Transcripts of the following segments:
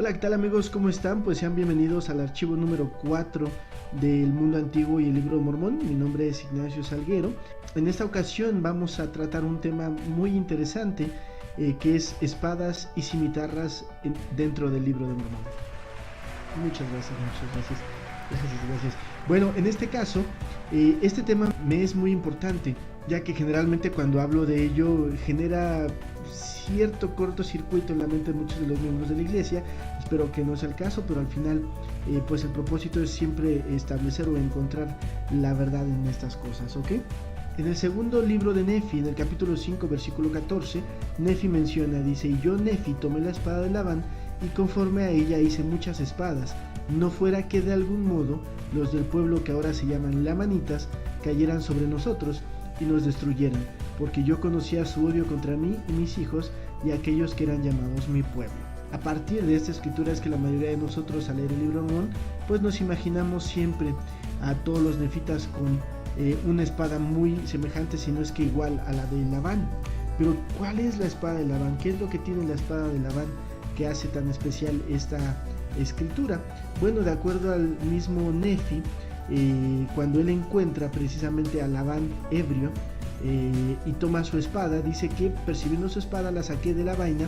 Hola, ¿qué tal amigos? ¿Cómo están? Pues sean bienvenidos al archivo número 4 del Mundo Antiguo y el Libro de Mormón. Mi nombre es Ignacio Salguero. En esta ocasión vamos a tratar un tema muy interesante que es espadas y cimitarras dentro del Libro de Mormón. Muchas gracias. Bueno, en este caso, este tema me es muy importante, ya que generalmente cuando hablo de ello genera cierto cortocircuito en la mente de muchos de los miembros de la iglesia. Espero que no sea el caso, pero al final pues el propósito es siempre establecer o encontrar la verdad en estas cosas, ¿ok? En el segundo libro de Nefi, en el capítulo 5, versículo 14, Nefi menciona, dice: y yo, Nefi, tomé la espada de Labán y conforme a ella hice muchas espadas, no fuera que de algún modo los del pueblo que ahora se llaman lamanitas cayeran sobre nosotros y nos destruyeran, porque yo conocía su odio contra mí y mis hijos y aquellos que eran llamados mi pueblo. A partir de esta escritura es que la mayoría de nosotros al leer el libro de Mormón pues nos imaginamos siempre a todos los nefitas con una espada muy semejante, si no es que igual a la de Labán. Pero ¿cuál es la espada de Labán? ¿Qué es lo que tiene la espada de Labán que hace tan especial esta escritura? Bueno, de acuerdo al mismo Nefi, cuando él encuentra precisamente a Labán ebrio y toma su espada, dice que percibiendo su espada la saqué de la vaina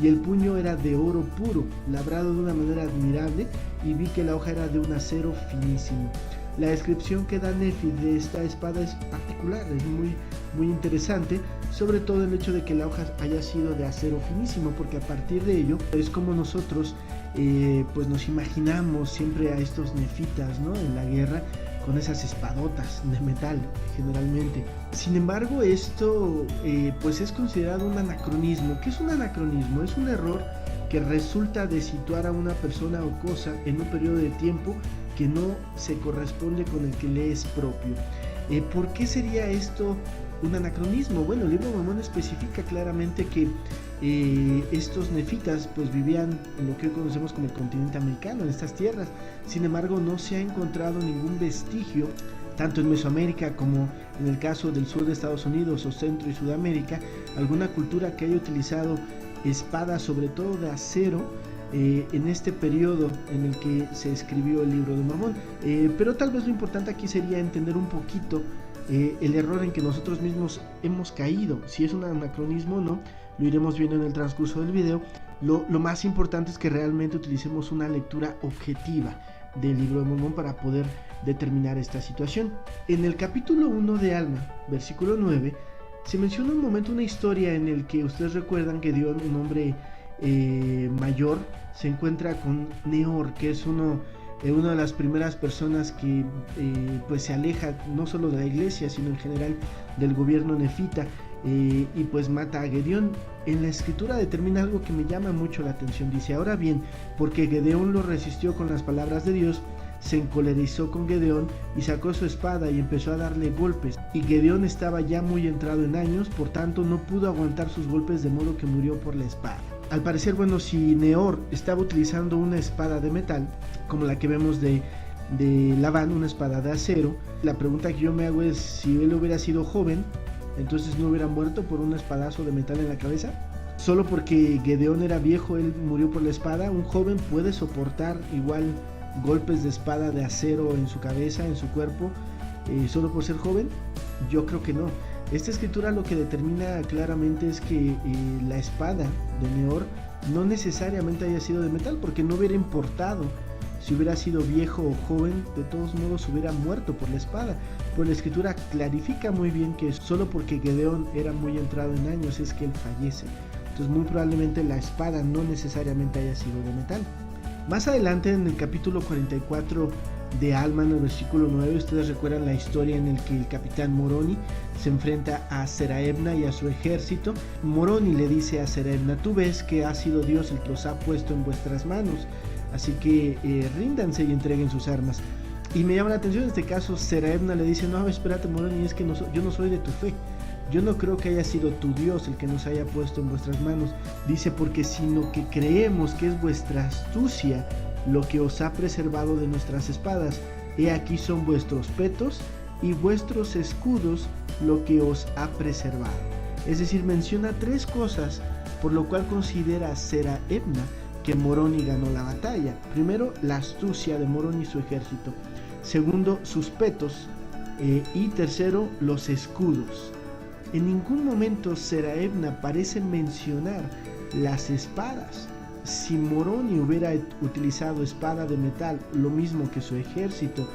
y el puño era de oro puro, labrado de una manera admirable, y vi que la hoja era de un acero finísimo. La descripción que da Nefi de esta espada es particular, es muy interesante, sobre todo el hecho de que la hoja haya sido de acero finísimo, porque a partir de ello es como nosotros pues nos imaginamos siempre a estos nefitas, ¿no?, en la guerra con esas espadotas de metal generalmente. Sin embargo, esto pues es considerado un anacronismo. ¿Qué es un anacronismo? Es un error que resulta de situar a una persona o cosa en un periodo de tiempo que no se corresponde con el que le es propio. ¿Por qué sería esto un anacronismo? Bueno, el libro de Mormón especifica claramente que estos nefitas pues vivían en lo que hoy conocemos como el continente americano, en estas tierras. Sin embargo, no se ha encontrado ningún vestigio, tanto en Mesoamérica como en el caso del sur de Estados Unidos o Centro y Sudamérica, alguna cultura que haya utilizado espadas, sobre todo de acero, en este periodo en el que se escribió el libro de Mormón. Pero tal vez lo importante aquí sería entender un poquito el error en que nosotros mismos hemos caído. Si es un anacronismo o no, lo iremos viendo en el transcurso del video. Lo más importante es que realmente utilicemos una lectura objetiva del libro de Mormón para poder determinar esta situación. En el capítulo 1 de Alma, versículo 9, se menciona un momento, una historia en el que ustedes recuerdan que Dios, un hombre mayor, se encuentra con Neor, que es una de las primeras personas que pues se aleja no solo de la iglesia, sino en general del gobierno nefita, y pues mata a Gedeón. En la escritura determina algo que me llama mucho la atención. Dice: ahora bien, porque Gedeón lo resistió con las palabras de Dios, se encolerizó con Gedeón y sacó su espada y empezó a darle golpes. Y Gedeón estaba ya muy entrado en años, por tanto no pudo aguantar sus golpes, de modo que murió por la espada. Al parecer, bueno, si Neor estaba utilizando una espada de metal, como la que vemos de Labán, una espada de acero, la pregunta que yo me hago es: si él hubiera sido joven, entonces no hubiera muerto por un espadazo de metal en la cabeza. Solo porque Gedeón era viejo, él murió por la espada. ¿Un joven puede soportar igual golpes de espada de acero en su cabeza, en su cuerpo, solo por ser joven? Yo creo que no. Esta escritura lo que determina claramente es que la espada de Neor no necesariamente haya sido de metal, porque no hubiera importado si hubiera sido viejo o joven, de todos modos hubiera muerto por la espada. Pues la escritura clarifica muy bien que solo porque Gedeón era muy entrado en años es que él fallece. Entonces muy probablemente la espada no necesariamente haya sido de metal. Más adelante, en el capítulo 44 de Alma, en el versículo 9, ustedes recuerdan la historia en el que el capitán Moroni se enfrenta a Seraebna y a su ejército. Moroni le dice a Seraebna: tú ves que ha sido Dios el que los ha puesto en vuestras manos, así que ríndanse y entreguen sus armas. Y me llama la atención en este caso, Seraebna le dice: no, espérate Moroni, es que yo no soy de tu fe. Yo no creo que haya sido tu Dios el que nos haya puesto en vuestras manos. Dice: porque sino que creemos que es vuestra astucia lo que os ha preservado de nuestras espadas. He aquí son vuestros petos y vuestros escudos lo que os ha preservado. Es decir, menciona tres cosas por lo cual considera Seraebna que que Moroni ganó la batalla. Primero, la astucia de Moroni y su ejército. Segundo, sus petos. Y tercero, los escudos. En ningún momento Seraebna parece mencionar las espadas. Si Moroni hubiera utilizado espada de metal, lo mismo que su ejército,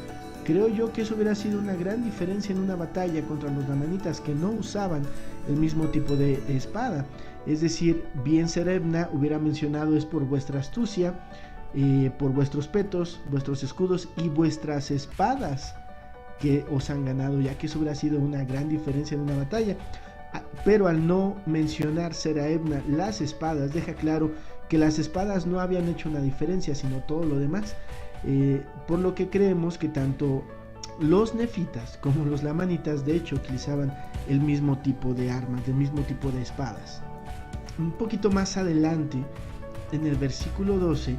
creo yo que eso hubiera sido una gran diferencia en una batalla contra los lamanitas, que no usaban el mismo tipo de espada. Es decir, bien Seraebna hubiera mencionado: es por vuestra astucia, por vuestros petos, vuestros escudos y vuestras espadas que os han ganado, ya que eso hubiera sido una gran diferencia en una batalla. Pero al no mencionar Seraebna las espadas, deja claro que las espadas no habían hecho una diferencia, sino todo lo demás. Por lo que creemos que tanto los nefitas como los lamanitas de hecho utilizaban el mismo tipo de armas, el mismo tipo de espadas. Un poquito más adelante, en el versículo 12,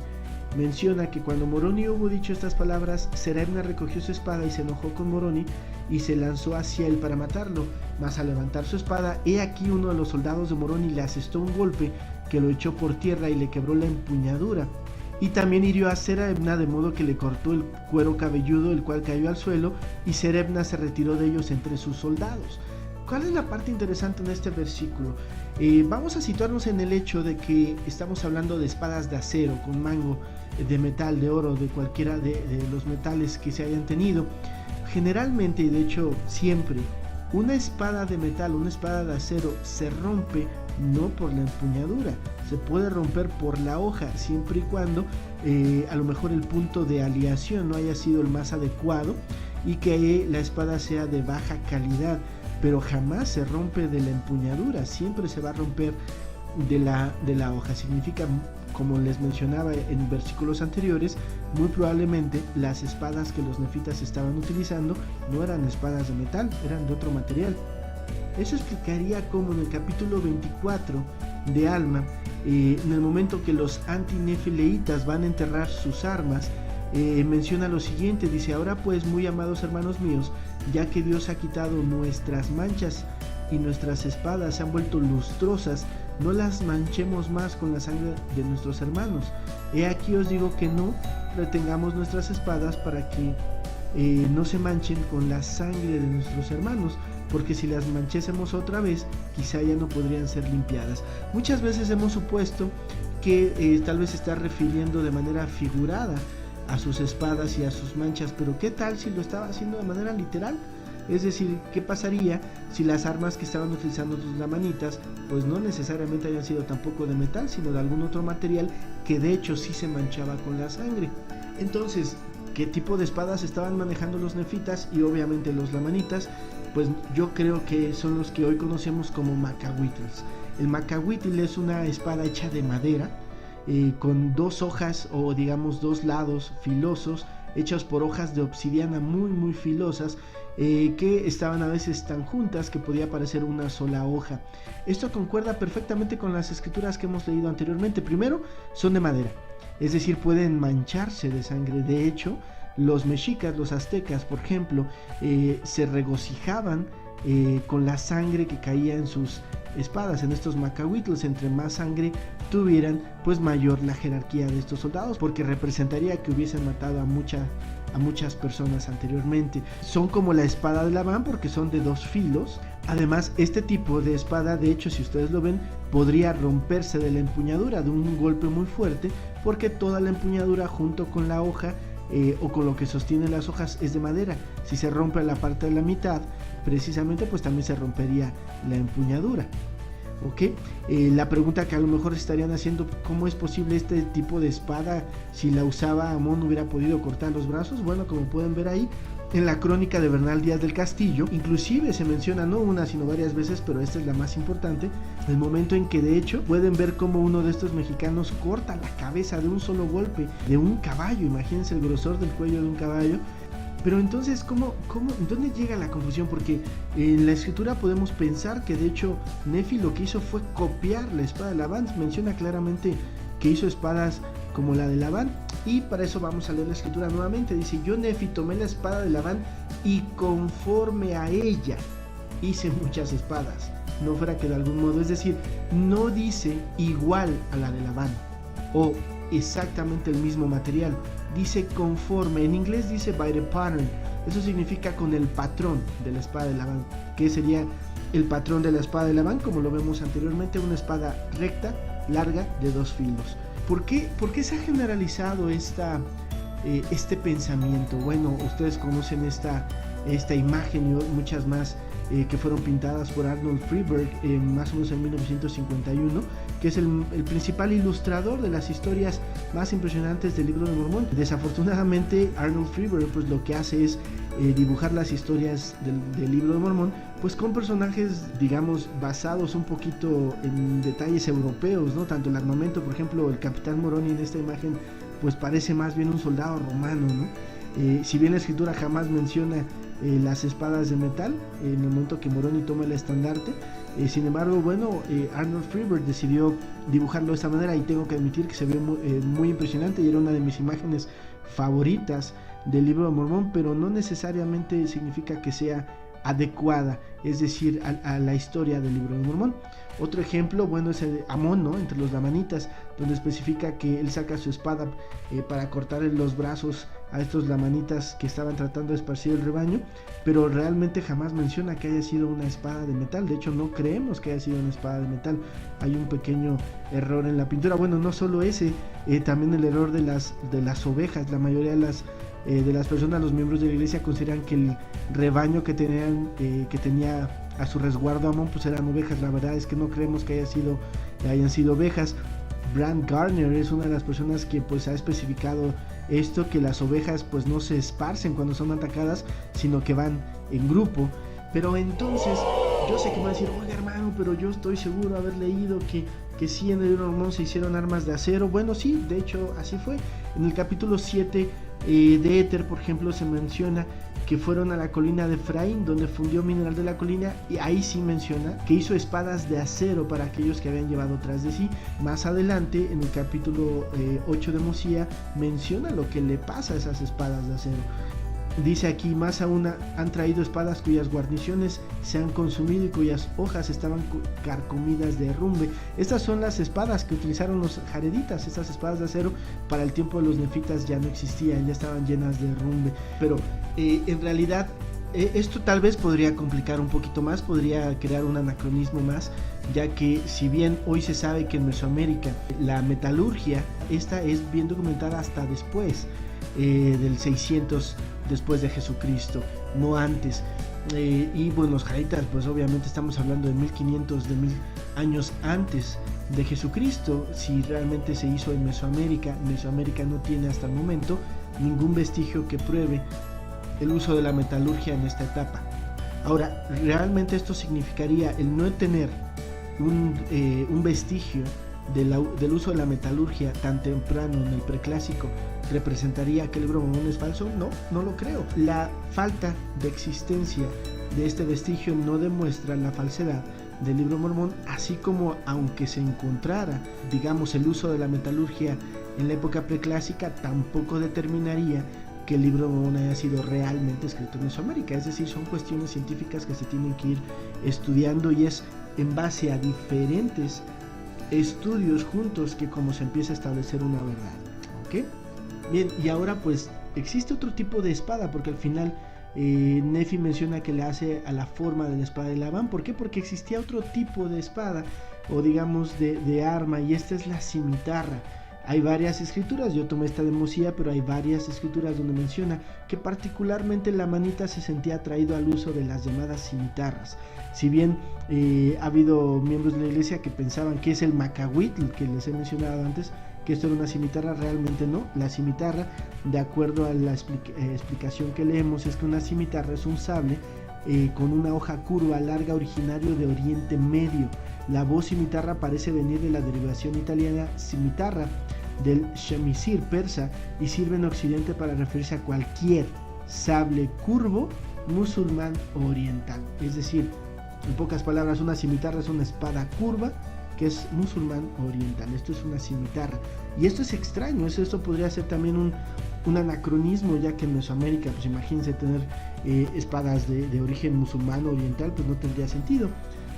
menciona que cuando Moroni hubo dicho estas palabras, Seraebna recogió su espada y se enojó con Moroni y se lanzó hacia él para matarlo. Mas al levantar su espada, he aquí uno de los soldados de Moroni le asestó un golpe que lo echó por tierra y le quebró la empuñadura. Y también hirió a Seraebna de modo que le cortó el cuero cabelludo, el cual cayó al suelo, y Seraebna se retiró de ellos entre sus soldados. ¿Cuál es la parte interesante en este versículo? Vamos a situarnos en el hecho de que estamos hablando de espadas de acero con mango de metal, de oro, de cualquiera de los metales que se hayan tenido. Generalmente, y de hecho siempre, una espada de metal, una espada de acero se rompe no por la empuñadura, se puede romper por la hoja, siempre y cuando a lo mejor el punto de aleación no haya sido el más adecuado y que la espada sea de baja calidad, pero jamás se rompe de la empuñadura, siempre se va a romper de la hoja. Significa, como les mencionaba en versículos anteriores, muy probablemente las espadas que los nefitas estaban utilizando no eran espadas de metal, eran de otro material. Eso explicaría cómo en el capítulo 24 de Alma, en el momento que los antinefileitas van a enterrar sus armas, menciona lo siguiente, dice: ahora pues, muy amados hermanos míos, ya que Dios ha quitado nuestras manchas y nuestras espadas se han vuelto lustrosas, no las manchemos más con la sangre de nuestros hermanos. He aquí os digo que no retengamos nuestras espadas para que no se manchen con la sangre de nuestros hermanos, porque si las manchésemos otra vez, quizá ya no podrían ser limpiadas. Muchas veces hemos supuesto que tal vez se está refiriendo de manera figurada a sus espadas y a sus manchas, pero ¿qué tal si lo estaba haciendo de manera literal? Es decir, ¿qué pasaría si las armas que estaban utilizando los lamanitas pues no necesariamente hayan sido tampoco de metal, sino de algún otro material que de hecho sí se manchaba con la sangre? Entonces, ¿qué tipo de espadas estaban manejando los nefitas y obviamente los lamanitas? Pues yo creo que son los que hoy conocemos como macahuitls. El macahuitl es una espada hecha de madera, con dos hojas o digamos dos lados filosos, hechos por hojas de obsidiana muy filosas, que estaban a veces tan juntas que podía parecer una sola hoja. Esto concuerda perfectamente con las escrituras que hemos leído anteriormente. Primero, son de madera, es decir, pueden mancharse de sangre. De hecho, los mexicas, los aztecas, por ejemplo, se regocijaban con la sangre que caía en sus espadas, en estos macahuitls. Entre más sangre tuvieran, pues mayor la jerarquía de estos soldados, porque representaría que hubiesen matado a muchas personas anteriormente. Son como la espada de Labán porque son de dos filos. Además, este tipo de espada, de hecho, si ustedes lo ven, podría romperse de la empuñadura de un golpe muy fuerte, porque toda la empuñadura junto con la hoja o con lo que sostiene las hojas es de madera. Si se rompe la parte de la mitad, precisamente, pues también se rompería la empuñadura. ¿Ok? La pregunta que a lo mejor estarían haciendo: ¿cómo es posible este tipo de espada? Si la usaba Amón, ¿hubiera podido cortar los brazos? Bueno, como pueden ver ahí en la crónica de Bernal Díaz del Castillo, inclusive se menciona no una sino varias veces, pero esta es la más importante, el momento en que de hecho pueden ver cómo uno de estos mexicanos corta la cabeza de un solo golpe de un caballo. Imagínense el grosor del cuello de un caballo. Pero entonces, ¿dónde llega la confusión? Porque en la escritura podemos pensar que de hecho Nefi lo que hizo fue copiar la espada de Labán. Menciona claramente que hizo espadas como la de Labán, y para eso vamos a leer la escritura nuevamente. Dice: yo Nefi tomé la espada de Labán y conforme a ella hice muchas espadas, no fuera que de algún modo, es decir, no dice igual a la de Labán o exactamente el mismo material. Dice conforme, en inglés dice by the pattern. Eso significa con el patrón de la espada de Labán. ¿Qué sería el patrón de la espada de Labán? Como lo vemos anteriormente, una espada recta, larga, de 2 filos. ¿Por qué se ha generalizado este pensamiento? Bueno, ustedes conocen esta imagen y muchas más que fueron pintadas por Arnold Friedberg más o menos en 1951, que es el principal ilustrador de las historias más impresionantes del Libro de Mormón. Desafortunadamente, Arnold Friedberg pues lo que hace es dibujar las historias del Libro de Mormón pues con personajes, digamos, basados un poquito en detalles europeos, ¿no? Tanto el armamento, por ejemplo, el Capitán Moroni en esta imagen pues parece más bien un soldado romano, ¿no? Si bien la escritura jamás menciona las espadas de metal en el momento que Moroni toma el estandarte, sin embargo, bueno, Arnold Friedberg decidió dibujarlo de esta manera y tengo que admitir que se ve muy impresionante y era una de mis imágenes favoritas del Libro de Mormón, pero no necesariamente significa que sea adecuada, es decir, a la historia del Libro de Mormón. Otro ejemplo, bueno, es el de Amón, ¿no? Entre los lamanitas, donde especifica que él saca su espada para cortar los brazos a estos lamanitas que estaban tratando de esparcir el rebaño, pero realmente jamás menciona que haya sido una espada de metal. De hecho, no creemos que haya sido una espada de metal. Hay un pequeño error en la pintura. Bueno, no solo ese, también el error de las ovejas. La mayoría de las personas, los miembros de la iglesia, consideran que el rebaño que tenía a su resguardo Amón pues eran ovejas. La verdad es que no creemos que hayan sido ovejas. Brant Gardner es una de las personas que pues ha especificado esto, que las ovejas pues no se esparcen cuando son atacadas, sino que van en grupo. Pero entonces yo sé que me va a decir, oiga hermano, pero yo estoy seguro de haber leído que sí en el Libro de Mormón se hicieron armas de acero. Bueno, sí, de hecho así fue. En el capítulo 7 de Éter, por ejemplo, se menciona que fueron a la colina de Efraín, donde fundió mineral de la colina, y ahí sí menciona que hizo espadas de acero para aquellos que habían llevado tras de sí. Más adelante, en el capítulo 8 de Mosía, menciona lo que le pasa a esas espadas de acero. Dice aquí, más aún han traído espadas cuyas guarniciones se han consumido y cuyas hojas estaban carcomidas de herrumbre. Estas son las espadas que utilizaron los jareditas. Estas espadas de acero para el tiempo de los nefitas ya no existían, ya estaban llenas de herrumbre. Pero en realidad esto tal vez podría complicar un poquito más, podría crear un anacronismo más, ya que si bien hoy se sabe que en Mesoamérica la metalurgia, esta es bien documentada hasta después del 600 después de Jesucristo, no antes. Y bueno, los jareditas pues obviamente estamos hablando de 1500, de 1000 años antes de Jesucristo. Si realmente se hizo en Mesoamérica no tiene hasta el momento ningún vestigio que pruebe el uso de la metalurgia en esta etapa. Ahora, realmente esto significaría el no tener un vestigio del uso de la metalurgia tan temprano en el preclásico. ¿Representaría que el Libro de Mormón es falso? No lo creo. La falta de existencia de este vestigio no demuestra la falsedad del Libro de Mormón, así como aunque se encontrara, digamos, el uso de la metalurgia en la época preclásica, tampoco determinaría que el Libro de Mormón haya sido realmente escrito en Mesoamérica. Es decir, son cuestiones científicas que se tienen que ir estudiando y es en base a diferentes estudios juntos que como se empieza a establecer una verdad. ¿Ok? Bien, y ahora pues existe otro tipo de espada, porque al final Nefi menciona que le hace a la forma de la espada de Labán. ¿Por qué? Porque existía otro tipo de espada, o digamos de arma, y esta es la cimitarra. Hay varias escrituras, yo tomé esta de Mosía, pero hay varias escrituras donde menciona que particularmente la manita se sentía atraído al uso de las llamadas cimitarras. Si bien ha habido miembros de la iglesia que pensaban que es el macahuitl que les he mencionado antes, que esto era una cimitarra, realmente no. La cimitarra, de acuerdo a la explicación que leemos, es que una cimitarra es un sable con una hoja curva larga originario de Oriente Medio. La voz cimitarra parece venir de la derivación italiana cimitarra del shamisir persa y sirve en Occidente para referirse a cualquier sable curvo musulmán o oriental. Es decir, en pocas palabras, una cimitarra es una espada curva que es musulmán o oriental. Esto es una cimitarra. Y esto es extraño, esto podría ser también un anacronismo, ya que en Mesoamérica, pues imagínense tener espadas de origen musulmán o oriental, pues no tendría sentido.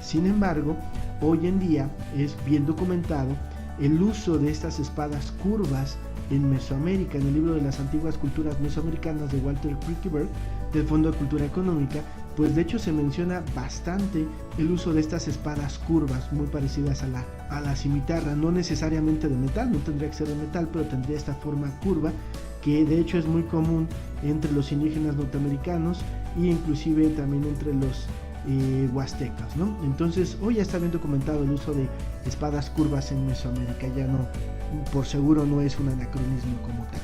Sin embargo, hoy en día es bien documentado el uso de estas espadas curvas en Mesoamérica, en el libro de las antiguas culturas mesoamericanas de Walter Kierkegaard, del Fondo de Cultura Económica, pues de hecho se menciona bastante el uso de estas espadas curvas, muy parecidas a la cimitarra, no necesariamente de metal, no tendría que ser de metal, pero tendría esta forma curva, que de hecho es muy común entre los indígenas norteamericanos e inclusive también entre los huastecas, ¿no? Entonces hoy ya está bien documentado el uso de espadas curvas en Mesoamérica, ya no, por seguro no es un anacronismo como tal.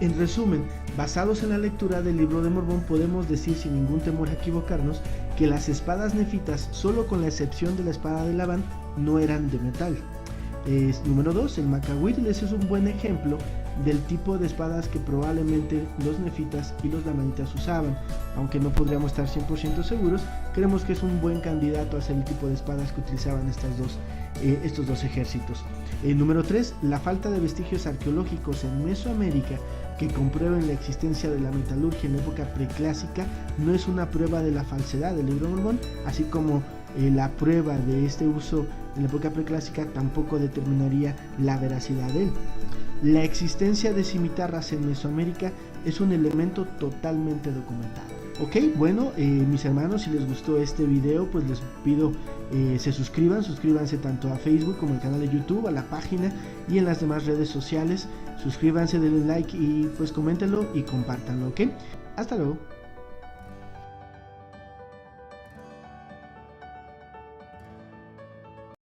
En resumen, basados en la lectura del libro de Mormón, podemos decir sin ningún temor a equivocarnos que las espadas nefitas, solo con la excepción de la espada de Labán, no eran de metal. Número 2, el Macahuitl es un buen ejemplo del tipo de espadas que probablemente los nefitas y los lamanitas usaban, aunque no podríamos estar 100% seguros. Creemos que es un buen candidato a ser el tipo de espadas que utilizaban estos dos ejércitos. Número 3, la falta de vestigios arqueológicos en Mesoamérica que comprueben la existencia de la metalurgia en la época preclásica no es una prueba de la falsedad del libro de Mormón, así como la prueba de este uso en la época preclásica tampoco determinaría la veracidad de él. La existencia de cimitarras en Mesoamérica es un elemento totalmente documentado. Ok, bueno, mis hermanos, si les gustó este video, pues les pido se suscríbanse tanto a Facebook como al canal de YouTube, a la página y en las demás redes sociales. Suscríbanse, denle like y pues coméntenlo y compártanlo, ok. Hasta luego.